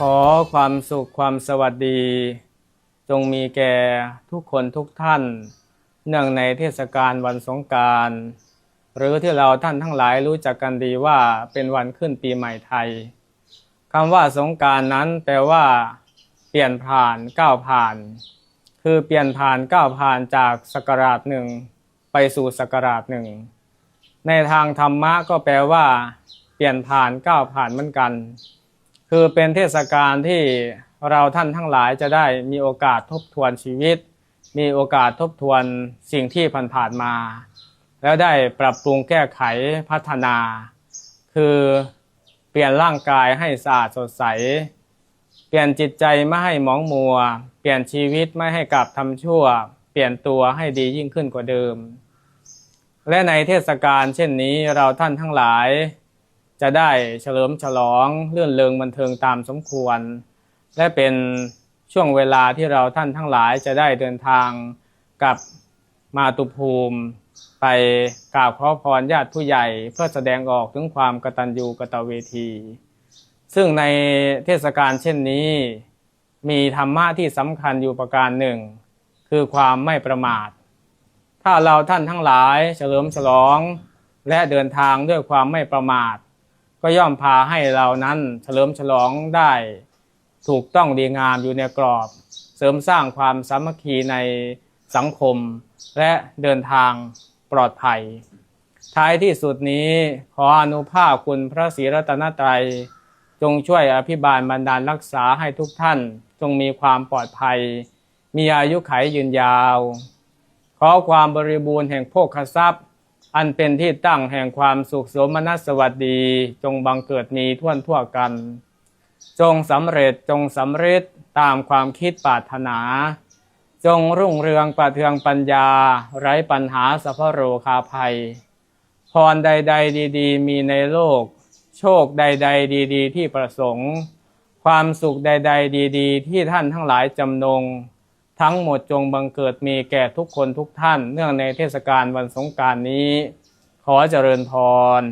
ขอความสุขความสวัสดีจงมีแก่ทุกคนทุกท่านเนื่องในเทศกาลวันสงกรานต์หรือที่เราท่านทั้งหลายรู้จักกันดีว่าเป็นวันขึ้นปีใหม่ไทยคำว่าสงกรานต์นั้นแปลว่าเปลี่ยนผ่านก้าวผ่านคือเปลี่ยนผ่านก้าวผ่านจากศักราชหนึ่งไปสู่ศักราชหนึ่งในทางธรรมะก็แปลว่าเปลี่ยนผ่านก้าวผ่านเหมือนกันคือเป็นเทศกาลที่เราท่านทั้งหลายจะได้มีโอกาสทบทวนชีวิตมีโอกาสทบทวนสิ่งที่ผ่านๆมาแล้วได้ปรับปรุงแก้ไขพัฒนาคือเปลี่ยนร่างกายให้สะอาดสดใสเปลี่ยนจิตใจไม่ให้หมองมัวเปลี่ยนชีวิตไม่ให้กลับทำชั่วเปลี่ยนตัวให้ดียิ่งขึ้นกว่าเดิมและในเทศกาลเช่นนี้เราท่านทั้งหลายจะได้เฉลิมฉลองรื่นเริงบันเทิงตามสมควรและเป็นช่วงเวลาที่เราท่านทั้งหลายจะได้เดินทางกลับมาตุภูมิไปกราบขอพรญาติผู้ใหญ่เพื่อแสดงออกถึงความกตัญญูกตเวทีซึ่งในเทศกาลเช่นนี้มีธรรมะที่สำคัญอยู่ประการหนึ่งคือความไม่ประมาทถ้าเราท่านทั้งหลายเฉลิมฉลองและเดินทางด้วยความไม่ประมาทก็ย่อมพาให้เรานั้นเฉลิมฉลองได้ถูกต้องดีงามอยู่ในกรอบเสริมสร้างความสามัคคีในสังคมและเดินทางปลอดภัยท้ายที่สุดนี้ขออนุภาพคุณพระศรีรัตนตรัยจงช่วยอภิบาลบันดาลรักษาให้ทุกท่านจงมีความปลอดภัยมีอายุขัยยืนยาวขอความบริบูรณ์แห่งโภคทรัพย์อันเป็นที่ตั้งแห่งความสุขสมนัสสวัสดีจงบังเกิดมีทั่วกันจงสำเร็จจงสำเร็จตามความคิดปรารถนาจงรุ่งเรืองประเทืองปัญญาไร้ปัญหาสัพพโรคาภัยพรใดๆดีๆมีในโลกโชคใดๆดีๆที่ประสงค์ความสุขใดๆดีๆที่ท่านทั้งหลายจำนงทั้งหมดจงบังเกิดมีแก่ทุกคนทุกท่านเนื่องในเทศกาลวันสงกรานต์นี้ขอเจริญพร